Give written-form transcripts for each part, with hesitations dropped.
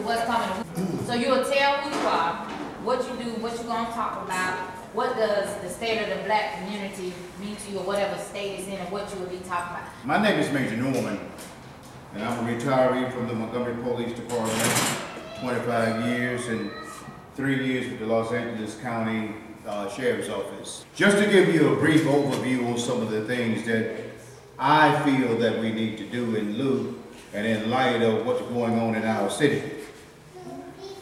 what's coming. So you'll tell who you are, what you do, what you're gonna talk about, what does the state of the black community mean to you, or whatever state it's in, and what you will be talking about. My name is Major Norman, and I'm a retiree from the Montgomery Police Department, 25 years and 3 years with the Los Angeles County Sheriff's Office. Just to give you a brief overview on some of the things that I feel that we need to do in lieu and in light of what's going on in our city.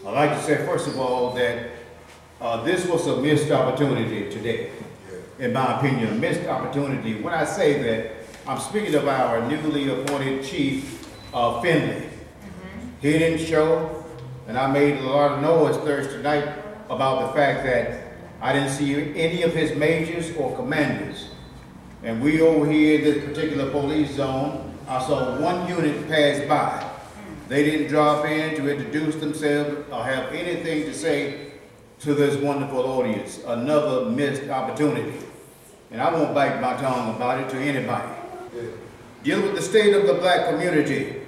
I'd like to say, first of all, that this was a missed opportunity today. In my opinion, a missed opportunity. When I say that, I'm speaking of our newly appointed Chief Finley. He didn't show, and I made a lot of noise Thursday night about the fact that I didn't see any of his majors or commanders. And we over here in this particular police zone, I saw one unit pass by. They didn't drop in to introduce themselves or have anything to say to this wonderful audience. Another missed opportunity. And I won't bite my tongue about it to anybody. Dealing with the state of the black community,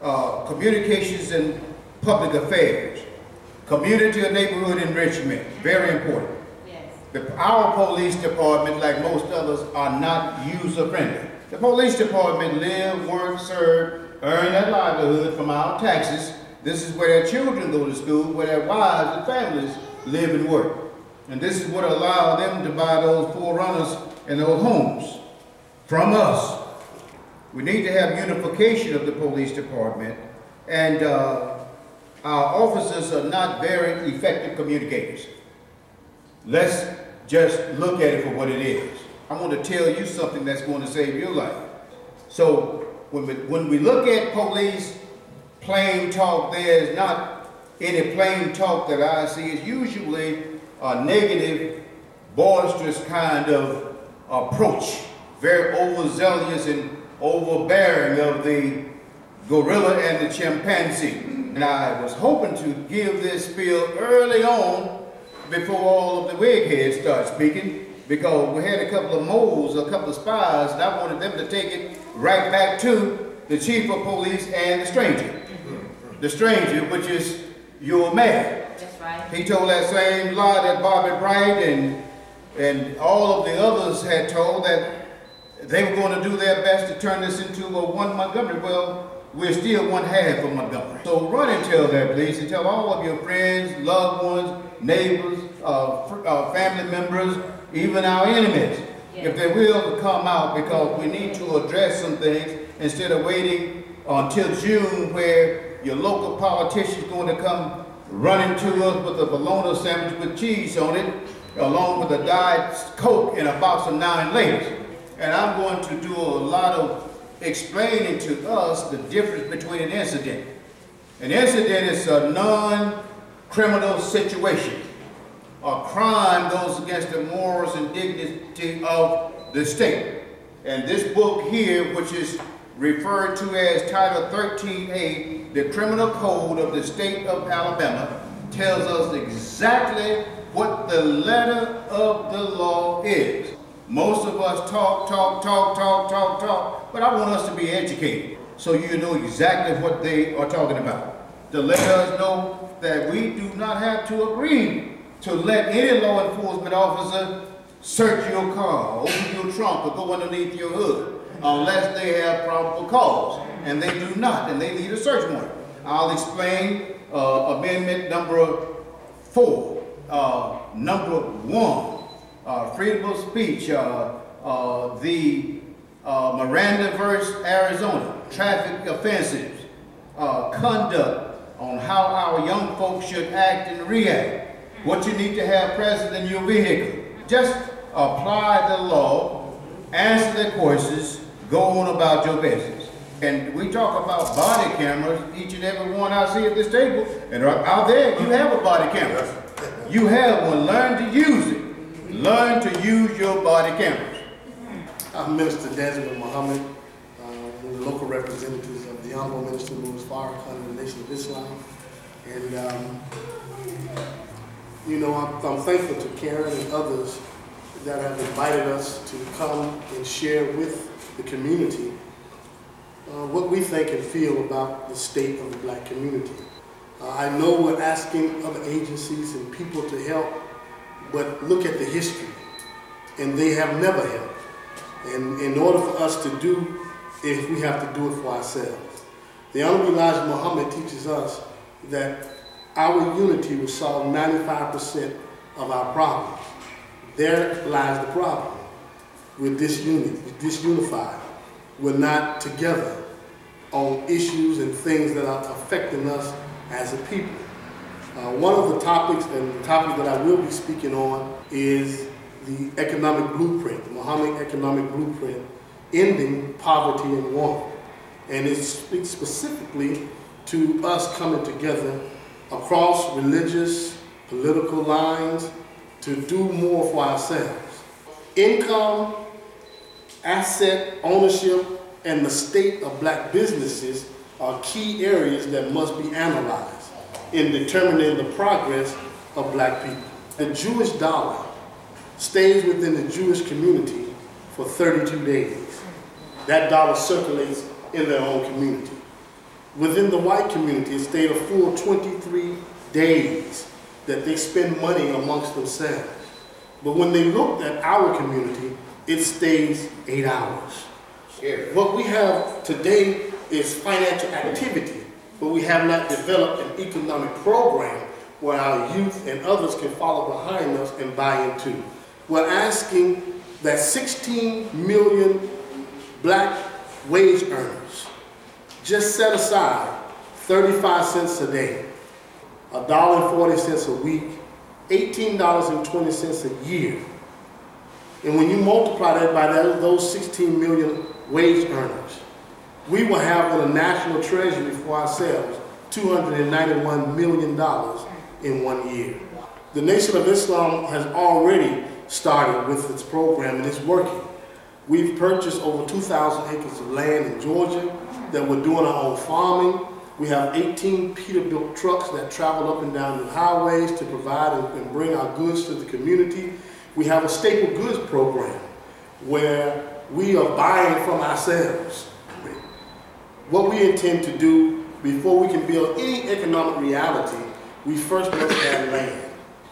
communications and public affairs, community and neighborhood enrichment, very important. Our police department, like most others, are not user-friendly. The police department live, work, serve, earn their livelihood from our taxes. This is where their children go to school, where their wives and families live and work. And this is what allowed them to buy those forerunners and those homes from us. We need to have unification of the police department, and our officers are not very effective communicators. Let's just look at it for what it is. I want to tell you something that's going to save your life. So when we look at police plain talk, there's not any plain talk that I see. It's usually a negative, boisterous kind of approach, very overzealous and overbearing of the gorilla and the chimpanzee. And I was hoping to give this spiel early on before all of the wig heads start speaking, because we had a couple of moles, a couple of spies, and I wanted them to take it right back to the chief of police and the stranger. The stranger, which is your mayor. That's right. He told that same lie that Bobby Bright and all of the others had told, that they were going to do their best to turn this into a one Montgomery. Well, we're still one half of Montgomery. So run and tell that, please, and tell all of your friends, loved ones, neighbors, family members, even our enemies, if they will, come out, because we need to address some things instead of waiting until June, where your local politician is going to come running to us with a bologna sandwich with cheese on it, along with a Diet Coke and a box of 9 layers. And I'm going to do a lot of explaining to us the difference between an incident. An incident is a non-criminal situation. A crime goes against the morals and dignity of the state. And this book here, which is referred to as Title 13A, the Criminal Code of the State of Alabama, tells us exactly what the letter of the law is. Most of us talk, but I want us to be educated so you know exactly what they are talking about. To let us know that we do not have to agree to let any law enforcement officer search your car, open your trunk, or go underneath your hood, unless they have probable cause. And they do not, and they need a search warrant. I'll explain amendment number 4, number 1, freedom of speech, the Miranda versus Arizona, traffic offenses, conduct on how our young folks should act and react, what you need to have present in your vehicle. Just apply the law, answer the questions, go on about your business. And we talk about body cameras, each and every one I see at this table, and out there, you have a body camera. You have one. Learn to use it. Learn to use your body cameras. I'm Minister Desmond Muhammad, one of the local representatives of the Honorable Minister Louis Farrakhan of the Nation of Islam. And, you know, I'm thankful to Karen and others that have invited us to come and share with the community what we think and feel about the state of the black community. I know we're asking other agencies and people to help, but look at the history, and they have never helped. And in order for us to do it, we have to do it for ourselves. The Honorable Elijah Muhammad teaches us that our unity will solve 95% of our problems. There lies the problem. We're disunified. We're not together on issues and things that are affecting us as a people. One of the topics, and the topic that I will be speaking on, is the economic blueprint, the Muhammad economic blueprint, ending poverty and want. And it speaks specifically to us coming together across religious, political lines to do more for ourselves. Income, asset ownership, and the state of black businesses are key areas that must be analyzed in determining the progress of black people. The Jewish dollar stays within the Jewish community for 32 days. That dollar circulates in their own community. Within the white community, it stayed a full 23 days that they spend money amongst themselves. But when they looked at our community, it stays 8 hours. What we have today is financial activity, but we have not developed an economic program where our youth and others can follow behind us and buy into. We're asking that 16 million black wage earners just set aside 35 cents a day, $1.40 a week, $18.20 a year. And when you multiply that by those 16 million wage earners, we will have in a national treasury for ourselves $291 million in 1 year. The Nation of Islam has already started with its program, and it's working. We've purchased over 2,000 acres of land in Georgia that we're doing our own farming. We have 18 Peterbilt trucks that travel up and down the highways to provide and bring our goods to the community. We have a staple goods program where we are buying from ourselves. What we intend to do before we can build any economic reality, we first must have land.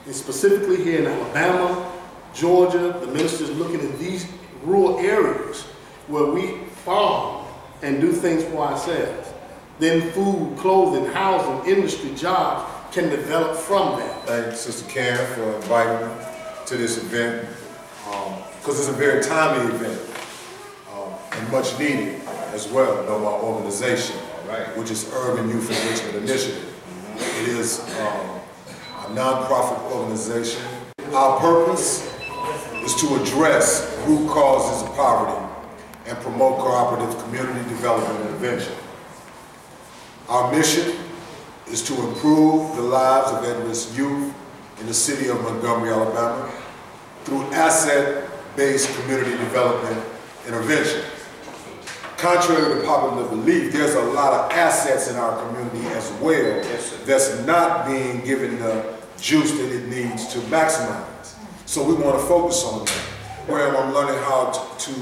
And specifically here in Alabama, Georgia, the minister's looking at these rural areas where we farm and do things for ourselves. Then food, clothing, housing, industry, jobs can develop from that. Thank Sister Karen for inviting me to this event, because it's a very timely event and much needed as well of our organization, which is Urban Youth Enrichment Initiative. It is a nonprofit organization. Our purpose is to address root causes of poverty and promote cooperative community development and intervention. Our mission is to improve the lives of at-risk youth in the city of Montgomery, Alabama through asset-based community development intervention. Contrary to popular belief, there's a lot of assets in our community as well that's not being given the juice that it needs to maximize. So we want to focus on that, where I'm learning how to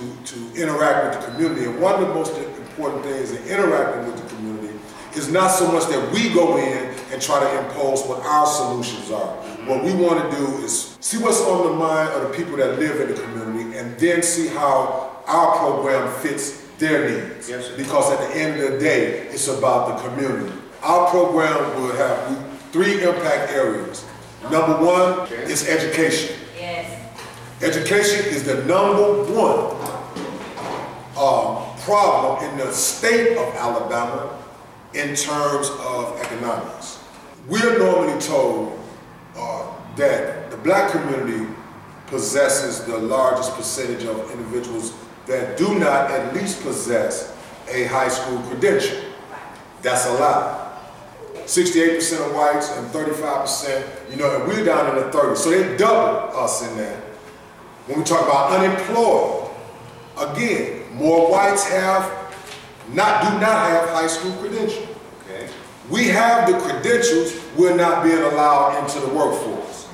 interact with the community. And one of the most important things in interacting with the community is not so much that we go in and try to impose what our solutions are. What we want to do is see what's on the mind of the people that live in the community and then see how our program fits their needs. Because at the end of the day, it's about the community. Our program will have 3 impact areas. Number 1 is education. Education is the number 1 problem in the state of Alabama in terms of economics. We're normally told that the black community possesses the largest percentage of individuals that do not at least possess a high school credential. That's a lie. 68% of whites and 35%, and we're down in the 30s. So they double us in that. When we talk about unemployed, again, more whites do not have high school credentials. We have the credentials, we're not being allowed into the workforce.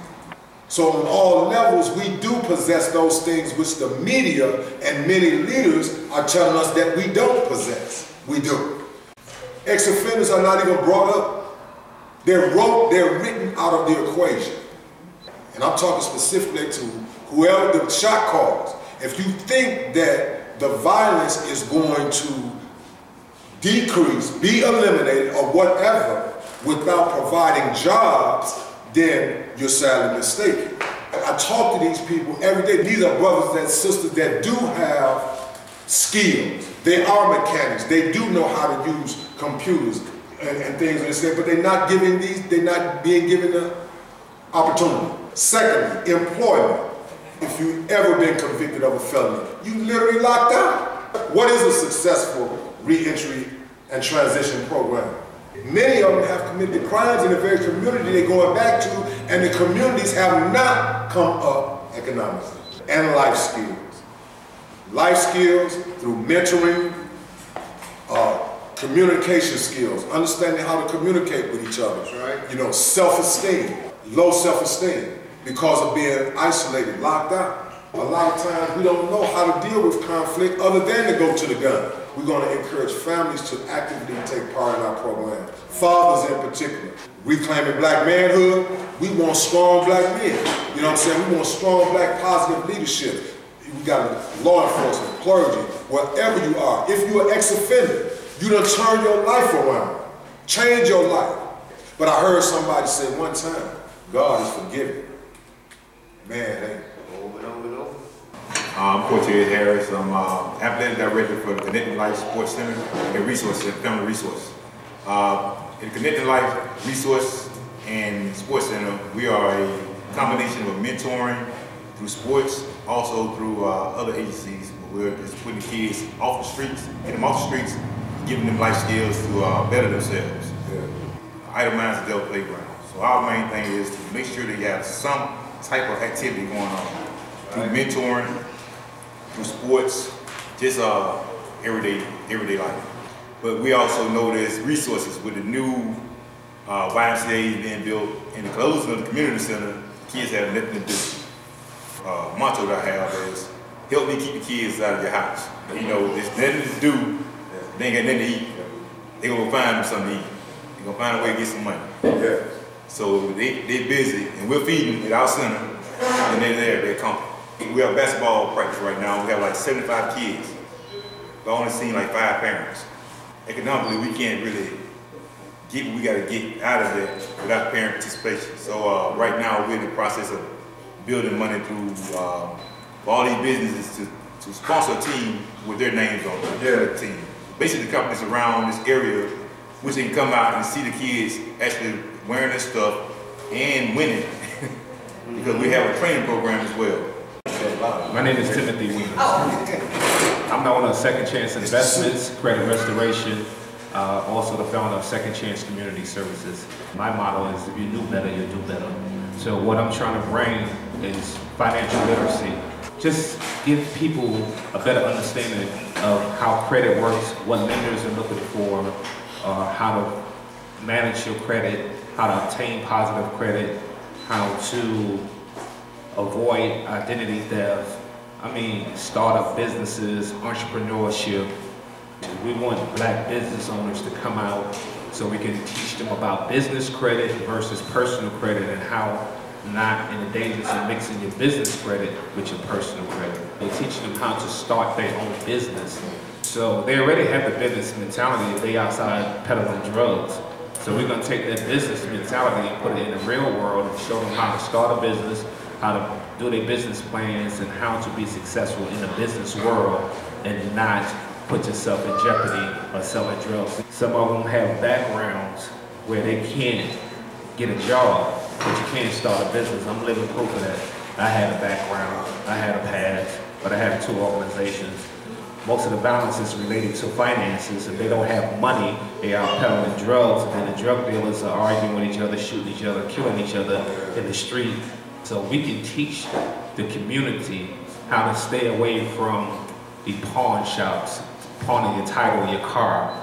So on all levels, we do possess those things which the media and many leaders are telling us that we don't possess. We do. Ex-offenders are not even brought up They're written out of the equation. And I'm talking specifically to whoever the shot calls. If you think that the violence is going to decrease, be eliminated, or whatever, without providing jobs, then you're sadly mistaken. I talk to these people every day. These are brothers and sisters that do have skills. They are mechanics. They do know how to use computers and things of this nature, but they're not being given the opportunity. Secondly, employment. If you've ever been convicted of a felony, you literally locked out. What is a successful re-entry and transition program? Many of them have committed crimes in the very community they're going back to, and the communities have not come up economically. And life skills. Life skills through mentoring, communication skills, understanding how to communicate with each other. Right. You know, self-esteem, low self-esteem because of being isolated, locked out. A lot of times we don't know how to deal with conflict other than to go to the gun. We're going to encourage families to actively take part in our program. Fathers in particular. Reclaiming black manhood, we want strong black men. You know what I'm saying? We want strong black positive leadership. We got law enforcement, clergy, whatever you are. If you're an ex-offender, you done turn your life around. Change your life. But I heard somebody say one time, God is forgiving. Man, hey. I'm Coach Ed Harris. I'm athletic director for the Connecting Life Sports Center and Resource and Family Resource. In Connecting Life Resource and Sports Center, we are a combination of mentoring through sports, also through other agencies. We're just putting kids off the streets, getting them off the streets, giving them life skills to better themselves. Itemized adult playground. So our main thing is to make sure that you have some type of activity going on through mentoring, through sports, just everyday life. But we also know there's resources with the new YMCA being built and the closing of the community center. Kids have nothing to do. Motto that I have is, help me keep the kids out of your house. You know, there's nothing to do, they ain't got nothing to eat. They're gonna find them something to eat. They're gonna find a way to get some money. Yeah. So they're busy and we're feeding them at our center and they're there, they're comfortable. We have basketball practice right now. We have like 75 kids, but only seen like 5 parents. Economically, we can't really get what we got to get out of it without parent participation. So right now, we're in the process of building money through for all these businesses to sponsor a team with their names on the team. Basically, the companies around this area, which they can come out and see the kids actually wearing their stuff and winning, because we have a training program as well. My name is Timothy Weems. I'm the owner of Second Chance Investments, Credit Restoration, also the founder of Second Chance Community Services. My motto is, if you do better, you'll do better. So what I'm trying to bring is financial literacy. Just give people a better understanding of how credit works, what lenders are looking for, how to manage your credit, how to obtain positive credit, how to avoid identity theft. I mean, startup businesses, entrepreneurship. We want black business owners to come out so we can teach them about business credit versus personal credit and how not in the dangers of mixing your business credit with your personal credit. We're teaching them how to start their own business. So they already have the business mentality if they outside peddling drugs. So we're gonna take that business mentality and put it in the real world and show them how to start a business, how to do their business plans, and how to be successful in the business world and not put yourself in jeopardy by selling drugs. Some of them have backgrounds where they can't get a job, but you can't start a business. I'm living proof of that. I had a background, I had a past, but I had 2 organizations. Most of the violence is related to finances. If they don't have money, they are peddling drugs, and then the drug dealers are arguing with each other, shooting each other, killing each other in the street. So we can teach the community how to stay away from the pawn shops, pawning your title, your car,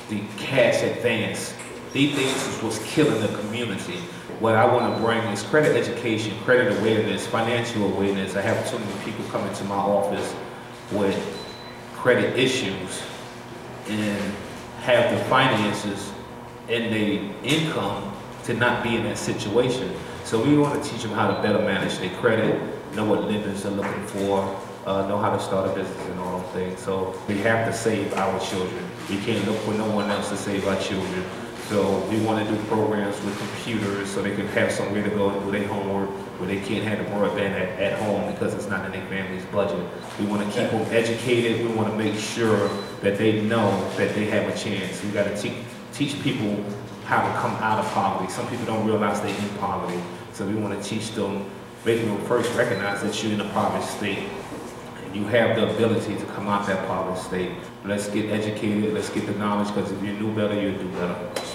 the cash advance. These things is what's killing the community. What I want to bring is credit education, credit awareness, financial awareness. I have too many people coming to my office with credit issues and have the finances in their income to not be in that situation. So we want to teach them how to better manage their credit, know what lenders are looking for, know how to start a business and all those things. So we have to save our children. We can't look for no one else to save our children. So we want to do programs with computers so they can have somewhere to go and do their homework, where they can't have the broadband at home because it's not in their family's budget. We want to keep them educated. We want to make sure that they know that they have a chance. We got to teach people how to come out of poverty. Some people don't realize they're in poverty. So we want to teach them, make them first recognize that you're in a poverty state. You have the ability to come out that poverty state. Let's get educated, let's get the knowledge, because if you knew better, you'd do better.